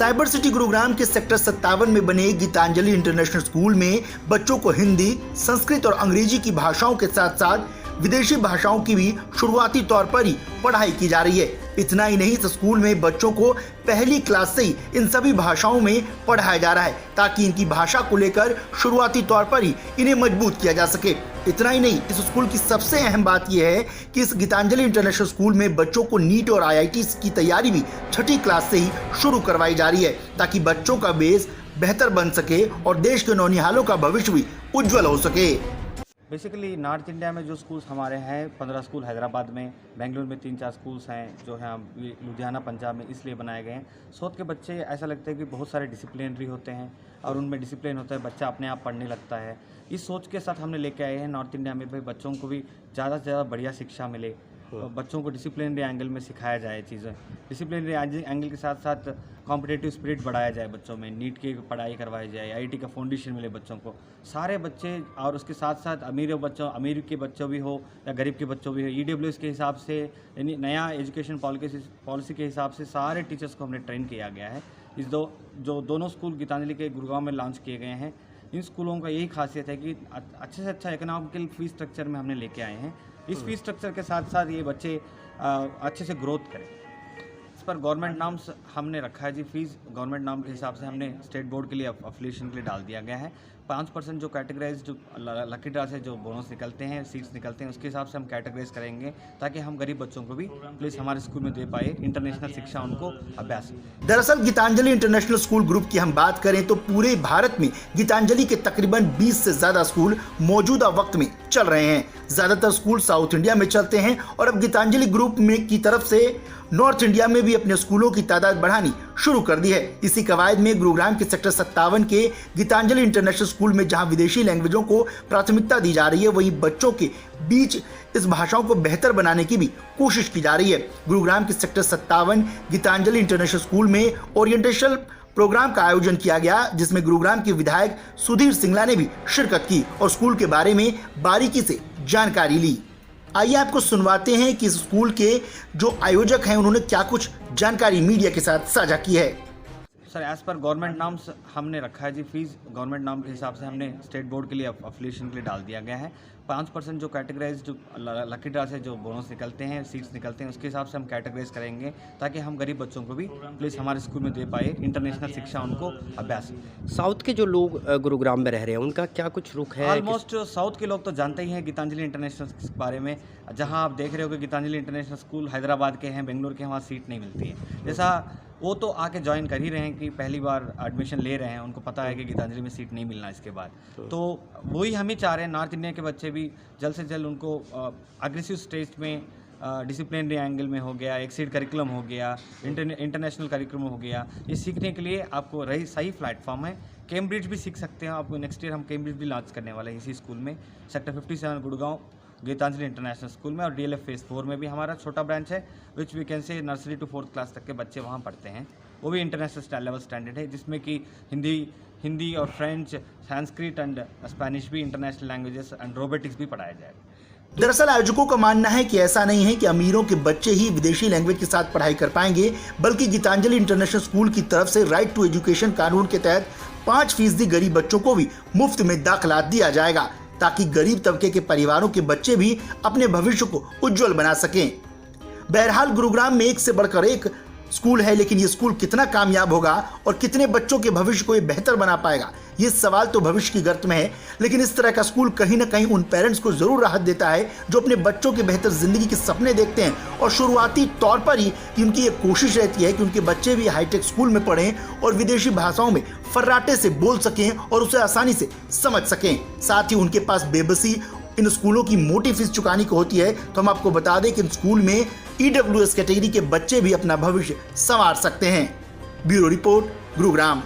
Cyber city Gurugram के sector 57 में बने गीतांजलि इंटरनेशनल स्कूल में बच्चों को हिंदी, संस्कृत और अंग्रेजी की भाषाओं के साथ साथ विदेशी भाषाओं की भी शुरुआती तौर पर ही पढ़ाई की जा रही है। इतना ही नहीं, इस स्कूल में बच्चों को पहली क्लास से ही इन सभी भाषाओं में पढ़ाया जा रहा है ताकि इनकी भाषा को लेकर शुरुआती तौर पर ही इन्हें मजबूत किया जा सके। इतना ही नहीं, इस स्कूल की सबसे अहम बात यह है कि इस गीतांजलि इंटरनेशनल स्कूल में बच्चों को नीट और IIT की तैयारी भी छठी क्लास से ही शुरू करवाई जा रही है ताकि बच्चों का बेस बेहतर बन सके और देश के नौनिहालों का भविष्य भी उज्जवल हो सके। बेसिकली नॉर्थ इंडिया में जो स्कूल्स हमारे हैं 15 स्कूल हैदराबाद में, बेंगलुरु में 3-4 स्कूल्स हैं जो हैं लुधियाना पंजाब में इसलिए बनाए गए हैं। साउथ के बच्चे ऐसा लगता है कि बहुत सारे डिसिप्लिनरी होते हैं और उनमें डिसिप्लिन होता है, बच्चा अपने आप पढ़ने लगता है। इस सोच के साथ हमने लेके आए हैं नॉर्थ इंडिया में भाई बच्चों को भी ज़्यादा से ज़्यादा बढ़िया शिक्षा मिले, बच्चों को डिसिप्लिनरी एंगल में सिखाया जाए चीज़ें। डिसिप्लिनरी एंगल के साथ साथ कॉम्पिटिटिव स्पिरिट बढ़ाया जाए बच्चों में, नीट की पढ़ाई करवाई जाए, IIT का फाउंडेशन मिले बच्चों को, सारे बच्चे। और उसके साथ साथ अमीर के बच्चों भी हो या गरीब के बच्चों भी हो, EWS के हिसाब से यानी नया एजुकेशन पॉलिसी के हिसाब से सारे टीचर्स को हमने ट्रेन किया गया है। जो दोनों स्कूल गीतांजलि के गुरुग्राम में लॉन्च किए गए हैं, इन स्कूलों का यही खासियत है कि अच्छे से अच्छा इकोनॉमिकल फीस स्ट्रक्चर में हमने लेके आए हैं। इस फीस स्ट्रक्चर के साथ साथ ये बच्चे अच्छे से ग्रोथ करें। इस पर गवर्नमेंट नॉर्म्स हमने रखा है जी। फीस गवर्नमेंट नॉर्म के हिसाब से हमने स्टेट बोर्ड के लिए अफिलिएशन के लिए डाल दिया गया है। 5% जो कैटेगराइज जो लकी ड्रा से जो बोनस निकलते हैं, सीट्स निकलते हैं, उसके हिसाब से हम कैटेगराइज करेंगे ताकि हम गरीब बच्चों को भी प्लीज हमारे स्कूल में दे पाए, इंटरनेशनल शिक्षा उनको अभ्यास। दरअसल गीतांजलि इंटरनेशनल स्कूल ग्रुप की हम बात करें तो पूरे भारत में गीतांजलि के तकरीबन 20 से ज्यादा स्कूल मौजूदा वक्त में चल रहे हैं। ज्यादातर स्कूल साउथ इंडिया में चलते हैं और अब गीतांजलि ग्रुप में की तरफ से नॉर्थ इंडिया में भी अपने स्कूलों की तादाद बढ़ानी शुरू कर दी है। इसी कवायद में गुरुग्राम के सेक्टर 57 के गीतांजलि इंटरनेशनल स्कूल में जहां विदेशी लैंग्वेजों को प्राथमिकता दी जा रही है, वहीं बच्चों के बीच इस भाषाओं को बेहतर बनाने की भी कोशिश की जा रही है। गुरुग्राम के सेक्टर 57 गीतांजलि इंटरनेशनल स्कूल में ओरिएंटेशन प्रोग्राम का आयोजन किया गया, जिसमें गुरुग्राम के विधायक सुधीर सिंगला ने भी शिरकत की और स्कूल के बारे में बारीकी से जानकारी ली। आइए आपको सुनवाते हैं कि स्कूल के जो आयोजक हैं उन्होंने क्या कुछ जानकारी मीडिया के साथ साझा की है। सर, एज पर गवर्नमेंट नॉर्म्स हमने रखा है जी। फीस गवर्नमेंट नॉर्म के हिसाब से हमने स्टेट बोर्ड के लिए अफिलिएशन के लिए डाल दिया गया है। 5% जो कैटेगराइज जो लकी ड्रा से जो बोनस निकलते हैं, सीट्स निकलते हैं, उसके हिसाब से हम कैटेगराइज करेंगे ताकि हम गरीब बच्चों को भी प्लीज हमारे स्कूल में दे पाए, इंटरनेशनल शिक्षा उनको अभ्यास। साउथ के जो लोग गुरुग्राम में रह रहे हैं उनका क्या कुछ रुख है? ऑलमोस्ट साउथ के लोग तो जानते ही हैं गीतांजलि इंटरनेशनल के बारे में। जहां आप देख रहे हो कि गीतांजलि इंटरनेशनल स्कूल हैदराबाद के हैं, बेंगलुरु के हैं, वहाँ सीट नहीं मिलती है। जैसा वो तो आके ज्वाइन कर ही रहे हैं कि पहली बार एडमिशन ले रहे हैं, उनको पता है कि गीतांजलि में सीट नहीं मिलना इसके बाद। तो वही हम ही चाह रहे हैं नॉर्थ इंडिया के बच्चे भी जल्द से जल्द उनको अग्रेसिव स्टेज में डिसिप्लिनरी एंगल में हो गया, एक्सीड करिकुलम हो गया, इंटरनेशनल करिकुलम हो गया, ये सीखने के लिए आपको सही प्लेटफॉर्म है। कैम्ब्रिज भी सीख सकते हैं आपको। नेक्स्ट ईयर हम कैम्ब्रिज भी लॉन्च करने वाले हैं इसी स्कूल में, sector 57 Gurgaon Gitanjali international school में। और DLF फेज़ 4 में भी हमारा छोटा ब्रांच है, which we can say nursery to 4th class तक के बच्चे वहाँ पढ़ते हैं। वो भी इंटरनेशनल लेवल स्टैंडर्ड है, जिसमें कि हिंदी और फ्रेंच, संस्कृत एंड स्पेनिश भी इंटरनेशनल लैंग्वेजेस एंड रोबोटिक्स भी पढ़ाया जाएगा। दरअसल आयोजकों का मानना है कि ऐसा नहीं है कि अमीरों के बच्चे ही विदेशी लैंग्वेज के साथ पढ़ाई कर पाएंगे, बल्कि गीतांजलि इंटरनेशनल स्कूल की तरफ से राइट टू एजुकेशन कानून के तहत 5% गरीब बच्चों को भी मुफ्त में दाखिला दिया जाएगा ताकि गरीब तबके के परिवारों के बच्चे भी अपने भविष्य को उज्जवल बना सकें। बहरहाल गुरुग्राम में एक से बढ़कर एक स्कूल है, लेकिन ये स्कूल कितना कामयाब होगा और कितने बच्चों के भविष्य को ये बेहतर बना पाएगा, ये सवाल तो भविष्य की गर्त में है। लेकिन इस तरह का स्कूल कहीं ना कहीं उन पेरेंट्स को जरूर राहत देता है जो अपने बच्चों के बेहतर जिंदगी के सपने देखते हैं और शुरुआती तौर पर ही कि उनकी ये कोशिश रहती है कि उनके बच्चे भी हाईटेक स्कूल में पढ़ें और विदेशी भाषाओं में फर्राटे से बोल सकें और उसे आसानी से समझ सकें। साथ ही उनके पास बेबसी इन स्कूलों की मोटी फीस चुकाने को होती है। तो हम आपको बता दें कि इन स्कूल में EWS कैटेगरी के बच्चे भी अपना भविष्य संवार सकते हैं। Bureau report, Gurugram.